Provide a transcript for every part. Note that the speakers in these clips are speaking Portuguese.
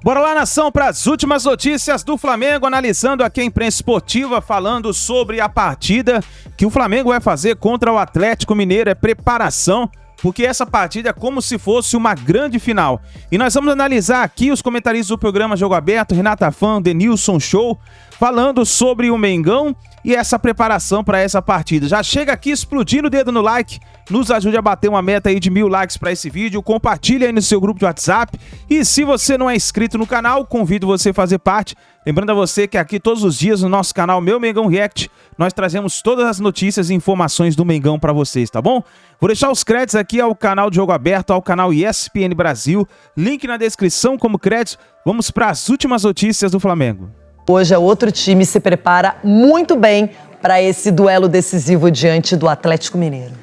Bora lá, nação, para as últimas notícias do Flamengo, analisando aqui a imprensa esportiva, falando sobre a partida que o Flamengo vai fazer contra o Atlético Mineiro. É preparação, porque essa partida é como se fosse uma grande final. E nós vamos analisar aqui os comentaristas do programa Jogo Aberto, Renata Fã, Denilson Show, falando sobre o Mengão e essa preparação para essa partida. Já chega aqui explodindo o dedo no like, nos ajude a bater uma meta aí de 1000 likes para esse vídeo, compartilha aí no seu grupo de WhatsApp e se você não é inscrito no canal, convido você a fazer parte. Lembrando a você que aqui todos os dias no nosso canal Meu Mengão React, nós trazemos todas as notícias e informações do Mengão para vocês, tá bom? Vou deixar os créditos aqui ao canal de Jogo Aberto, ao canal ESPN Brasil, link na descrição como crédito. Vamos para as últimas notícias do Flamengo. Hoje outro time se prepara muito bem para esse duelo decisivo diante do Atlético Mineiro.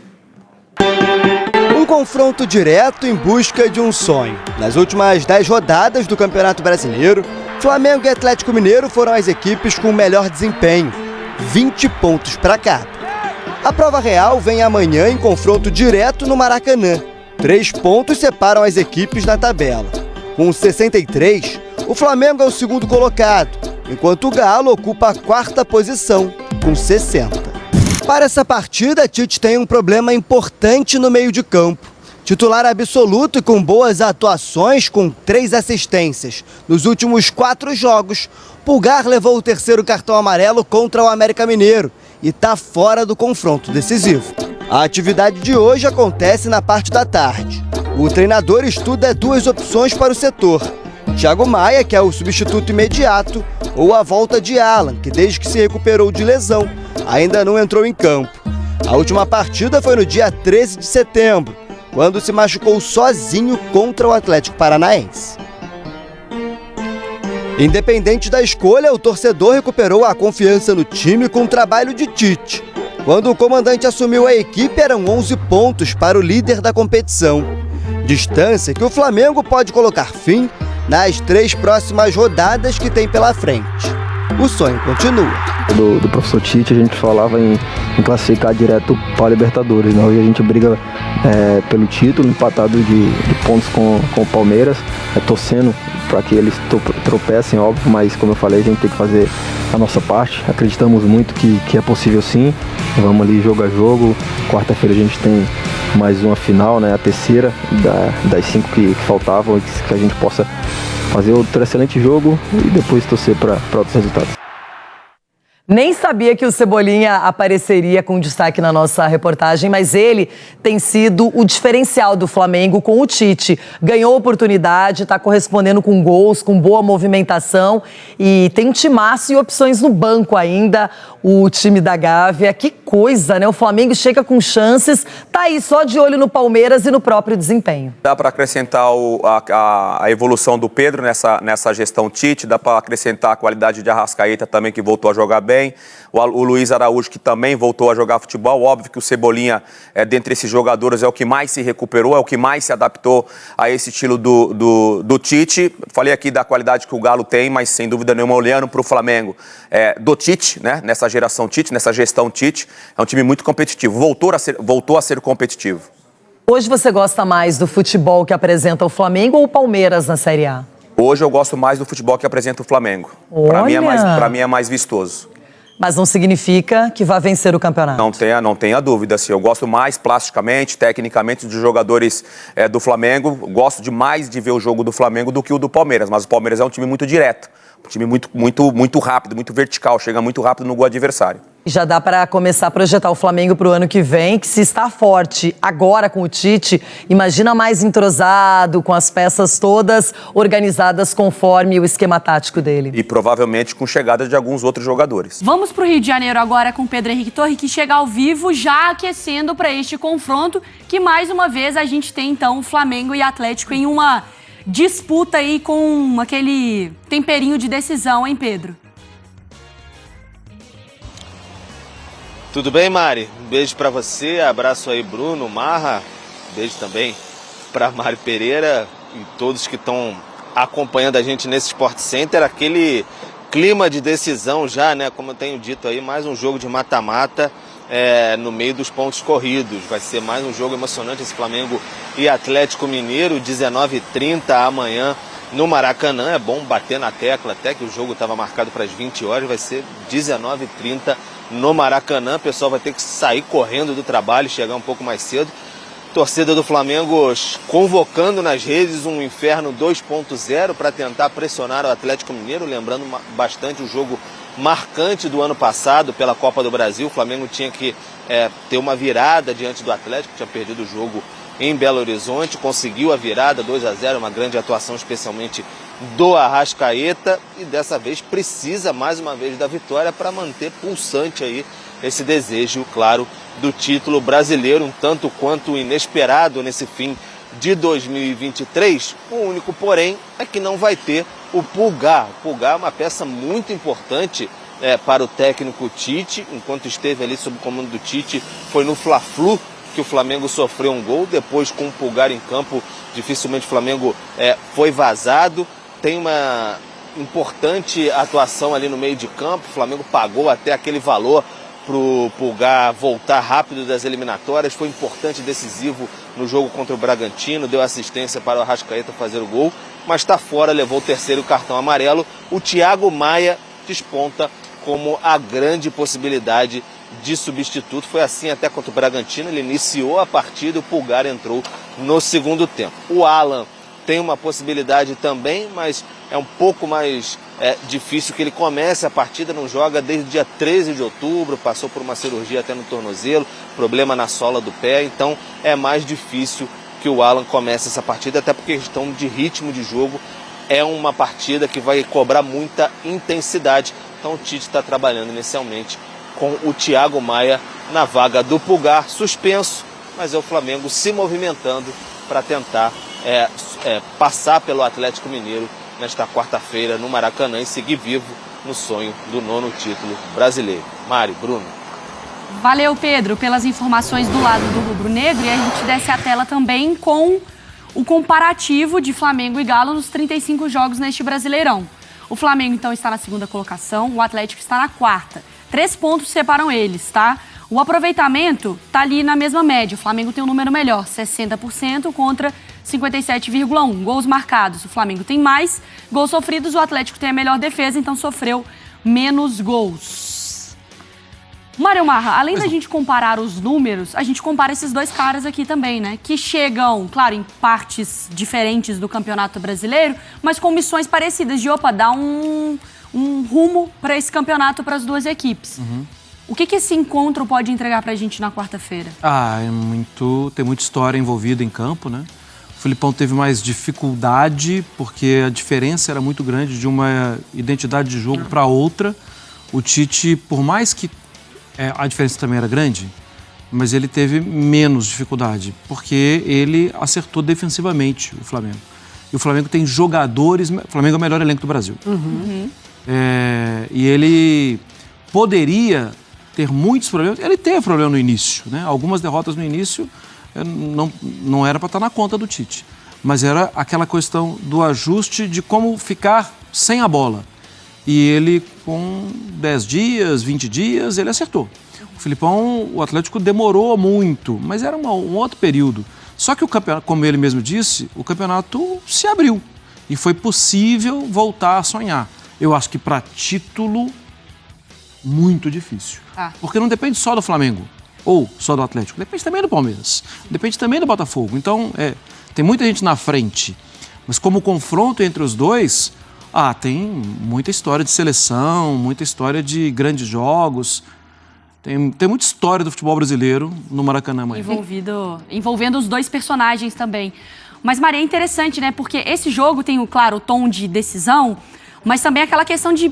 Um confronto direto em busca de um sonho. Nas últimas 10 rodadas do Campeonato Brasileiro, Flamengo e Atlético Mineiro foram as equipes com o melhor desempenho, 20 pontos para cada. A prova real vem amanhã em confronto direto no Maracanã. 3 pontos separam as equipes na tabela. Com 63, o Flamengo é o segundo colocado, enquanto o Galo ocupa a 4ª posição, com 60. Para essa partida, Tite tem um problema importante no meio de campo. Titular absoluto e com boas atuações, com 3 assistências nos últimos 4 jogos, Pulgar levou o 3º cartão amarelo contra o América Mineiro e está fora do confronto decisivo. A atividade de hoje acontece na parte da tarde. O treinador estuda 2 opções para o setor: Thiago Maia, que é o substituto imediato, ou a volta de Alan, que desde que se recuperou de lesão, ainda não entrou em campo. A última partida foi no dia 13 de setembro, quando se machucou sozinho contra o Atlético Paranaense. Independente da escolha, o torcedor recuperou a confiança no time com o trabalho de Tite. Quando o comandante assumiu a equipe, eram 11 pontos para o líder da competição. Distância que o Flamengo pode colocar fim nas 3 próximas rodadas que tem pela frente. O sonho continua. Do professor Tite, a gente falava em classificar direto para a Libertadores, né? Hoje a gente briga pelo título, empatado de pontos com o Palmeiras, torcendo para que eles tropecem, óbvio, mas como eu falei, a gente tem que fazer a nossa parte. Acreditamos muito que é possível sim. Vamos ali jogo a jogo. Quarta-feira a gente tem mais uma final, né? A terceira das 5 que faltavam, que a gente possa fazer outro excelente jogo e depois torcer para outros resultados. Nem sabia que o Cebolinha apareceria com destaque na nossa reportagem, mas ele tem sido o diferencial do Flamengo com o Tite. Ganhou oportunidade, está correspondendo com gols, com boa movimentação e tem um timaço e opções no banco ainda, o time da Gávea. Que coisa, né? O Flamengo chega com chances, tá aí só de olho no Palmeiras e no próprio desempenho. Dá para acrescentar a evolução do Pedro nessa gestão Tite, dá para acrescentar a qualidade de Arrascaeta também, que voltou a jogar bem. O Luiz Araújo, que também voltou a jogar futebol. Óbvio que o Cebolinha, dentre esses jogadores, é o que mais se recuperou, é o que mais se adaptou a esse estilo do Tite. Falei aqui da qualidade que o Galo tem, mas sem dúvida nenhuma, olhando para o Flamengo do Tite, né? Nessa geração Tite, nessa gestão Tite, é um time muito competitivo, voltou a ser competitivo. Hoje você gosta mais do futebol que apresenta o Flamengo ou o Palmeiras na Série A? Hoje eu gosto mais do futebol que apresenta o Flamengo. Para mim é mais vistoso. Mas não significa que vai vencer o campeonato. Não tenha dúvida. Assim, eu gosto mais plasticamente, tecnicamente, dos jogadores do Flamengo. Gosto demais de ver o jogo do Flamengo do que o do Palmeiras. Mas o Palmeiras é um time muito direto. Um time muito rápido, muito vertical. Chega muito rápido no gol adversário. Já dá para começar a projetar o Flamengo para o ano que vem, que se está forte agora com o Tite, imagina mais entrosado, com as peças todas organizadas conforme o esquema tático dele. E provavelmente com chegada de alguns outros jogadores. Vamos para o Rio de Janeiro agora com Pedro Henrique Torre, que chega ao vivo já aquecendo para este confronto, que mais uma vez a gente tem então Flamengo e Atlético em uma disputa aí com aquele temperinho de decisão, hein, Pedro? Tudo bem, Mari? Um beijo pra você, abraço aí, Bruno, Marra, beijo também pra Mari Pereira e todos que estão acompanhando a gente nesse Sport Center, aquele clima de decisão já, né? Como eu tenho dito aí, mais um jogo de mata-mata no meio dos pontos corridos. Vai ser mais um jogo emocionante esse Flamengo e Atlético Mineiro, 19h30 amanhã no Maracanã. É bom bater na tecla, até que o jogo estava marcado para as 20 horas, vai ser 19h30 no Maracanã. O pessoal vai ter que sair correndo do trabalho, chegar um pouco mais cedo. Torcida do Flamengo convocando nas redes um inferno 2.0 para tentar pressionar o Atlético Mineiro, lembrando bastante o jogo marcante do ano passado pela Copa do Brasil. O Flamengo tinha que ter uma virada diante do Atlético, tinha perdido o jogo em Belo Horizonte, conseguiu a virada 2-0, uma grande atuação especialmente do Arrascaeta, e dessa vez precisa mais uma vez da vitória para manter pulsante aí esse desejo, claro, do título brasileiro, um tanto quanto inesperado nesse fim de 2023. O único, porém, é que não vai ter o Pulgar. O Pulgar é uma peça muito importante para o técnico Tite. Enquanto esteve ali sob o comando do Tite, foi no Fla-Flu que o Flamengo sofreu um gol. Depois, com o Pulgar em campo, dificilmente o Flamengo foi vazado. Tem uma importante atuação ali no meio de campo. O Flamengo pagou até aquele valor para o Pulgar voltar rápido das eliminatórias. Foi importante e decisivo no jogo contra o Bragantino, deu assistência para o Arrascaeta fazer o gol, mas está fora, levou o terceiro cartão amarelo. O Thiago Maia desponta como a grande possibilidade de substituto. Foi assim até contra o Bragantino, ele iniciou a partida, o Pulgar entrou no segundo tempo. O Alan tem uma possibilidade também, mas é um pouco mais difícil que ele comece a partida, não joga desde o dia 13 de outubro, passou por uma cirurgia até no tornozelo, problema na sola do pé, então é mais difícil que o Alan comece essa partida, até porque questão de ritmo de jogo, é uma partida que vai cobrar muita intensidade, então o Tite está trabalhando inicialmente com o Thiago Maia na vaga do Pulgar, suspenso, mas é o Flamengo se movimentando para tentar passar pelo Atlético Mineiro nesta quarta-feira no Maracanã e seguir vivo no sonho do 9º título brasileiro. Mari, Bruno. Valeu, Pedro, pelas informações do lado do rubro-negro, e a gente desce a tela também com o comparativo de Flamengo e Galo nos 35 jogos neste Brasileirão. O Flamengo, então, está na segunda colocação, o Atlético está na quarta. 3 pontos separam eles, tá? O aproveitamento está ali na mesma média. O Flamengo tem um número melhor, 60% contra 57,1%. Gols marcados, o Flamengo tem mais. Gols sofridos, o Atlético tem a melhor defesa, então sofreu menos gols. Mário Marra, além da gente comparar os números, a gente compara esses dois caras aqui também, né? Que chegam, claro, em partes diferentes do Campeonato Brasileiro, mas com missões parecidas de, dar um rumo para esse campeonato para as duas equipes. O que esse encontro pode entregar pra gente na quarta-feira? Tem muita história envolvida em campo, né? O Filipão teve mais dificuldade porque a diferença era muito grande de uma identidade de jogo para outra. O Tite, por mais que a diferença também era grande, mas ele teve menos dificuldade porque ele acertou defensivamente o Flamengo. E o Flamengo tem jogadores... O Flamengo é o melhor elenco do Brasil. E ele poderia ter muitos problemas. Ele teve problema no início, né? Algumas derrotas no início não era para estar na conta do Tite. Mas era aquela questão do ajuste de como ficar sem a bola. E ele, com 10 dias, 20 dias, ele acertou. O Filipão, o Atlético demorou muito, mas era um outro período. Só que o campeonato, como ele mesmo disse, o campeonato se abriu. E foi possível voltar a sonhar. Eu acho que para título, muito difícil. Porque não depende só do Flamengo ou só do Atlético. Depende também do Palmeiras. Depende também do Botafogo. Então, tem muita gente na frente. Mas como confronto entre os dois, tem muita história de seleção, muita história de grandes jogos. Tem muita história do futebol brasileiro no Maracanã amanhã. Envolvendo os dois personagens também. Mas, Maria, é interessante, né? Porque esse jogo tem, claro, o tom de decisão, mas também aquela questão de...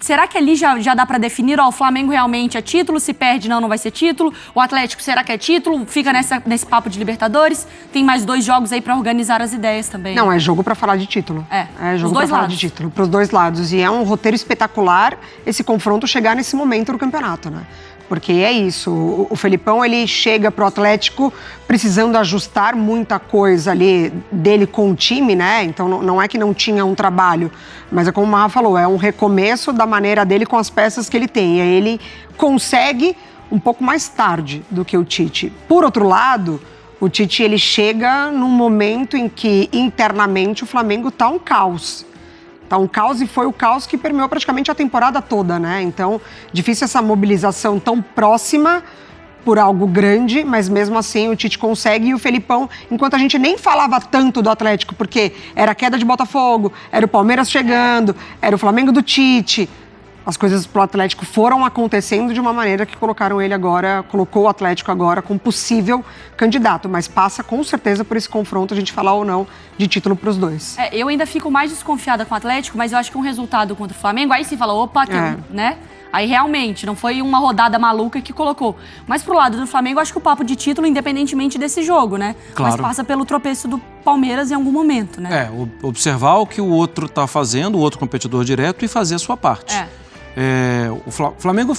Será que ali já dá para definir, o Flamengo realmente é título, se perde não vai ser título, o Atlético será que é título, fica nesse papo de Libertadores, tem mais 2 jogos aí para organizar as ideias também. Não, é jogo para falar de título. É jogo para falar de título, para os dois lados, e é um roteiro espetacular esse confronto chegar nesse momento do campeonato, né? Porque é isso, o Felipão ele chega pro Atlético precisando ajustar muita coisa ali dele com o time, né? Então não é que não tinha um trabalho, mas é como o Marra falou, é um recomeço da maneira dele com as peças que ele tem. E aí ele consegue um pouco mais tarde do que o Tite. Por outro lado, O Tite, ele chega num momento em que, internamente, o Flamengo tá um caos. Tá um caos, e foi o caos que permeou praticamente a temporada toda, né? Então, difícil essa mobilização tão próxima por algo grande, mas mesmo assim o Tite consegue. E o Felipão, enquanto a gente nem falava tanto do Atlético, porque era a queda de Botafogo, era o Palmeiras chegando, era o Flamengo do Tite, as coisas pro Atlético foram acontecendo de uma maneira que colocou o Atlético agora como possível candidato, mas passa com certeza por esse confronto, a gente falar ou não de título pros dois. Eu ainda fico mais desconfiada com o Atlético, mas eu acho que um resultado contra o Flamengo, aí sim fala, opa, né? Aí realmente, não foi uma rodada maluca que colocou. Mas pro lado do Flamengo, eu acho que o papo de título, independentemente desse jogo, né? Claro. Mas passa pelo tropeço do Palmeiras em algum momento, né? Observar o que o outro tá fazendo, o outro competidor direto, e fazer a sua parte. O Flamengo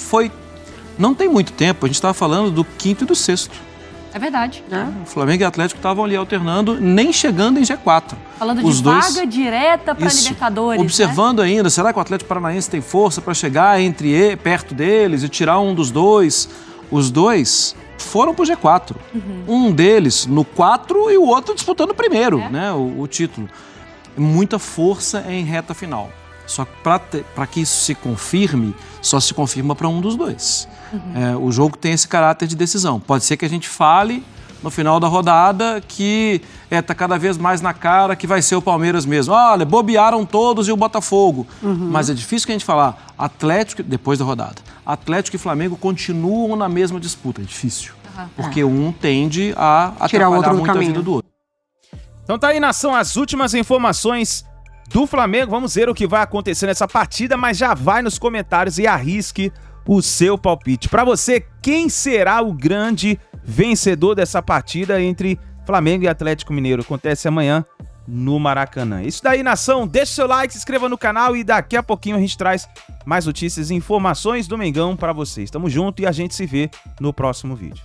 não tem muito tempo, a gente estava falando do quinto e do sexto. É verdade. O Flamengo e o Atlético estavam ali alternando, nem chegando em G4. Falando de vaga direta para Libertadores. Observando ainda, será que o Atlético Paranaense tem força para chegar perto deles e tirar um dos dois? Os dois foram pro G4. Um deles no 4 e o outro disputando o primeiro, né? O título. Muita força em reta final. Só que para que isso se confirme, só se confirma para um dos dois. O jogo tem esse caráter de decisão. Pode ser que a gente fale no final da rodada que tá cada vez mais na cara que vai ser o Palmeiras mesmo. Olha, bobearam todos e o Botafogo. Mas é difícil que a gente falar Atlético, depois da rodada, Atlético e Flamengo continuam na mesma disputa. É difícil. Porque um tende a tirar o outro do muito a caminho. vida do outro. Então tá aí, nação, as últimas informações do Flamengo. Vamos ver o que vai acontecer nessa partida, mas já vai nos comentários e arrisque o seu palpite. Para você, quem será o grande vencedor dessa partida entre Flamengo e Atlético Mineiro? Acontece amanhã no Maracanã. Isso daí, nação. Deixa o seu like, se inscreva no canal e daqui a pouquinho a gente traz mais notícias e informações do Mengão para vocês. Tamo junto e a gente se vê no próximo vídeo.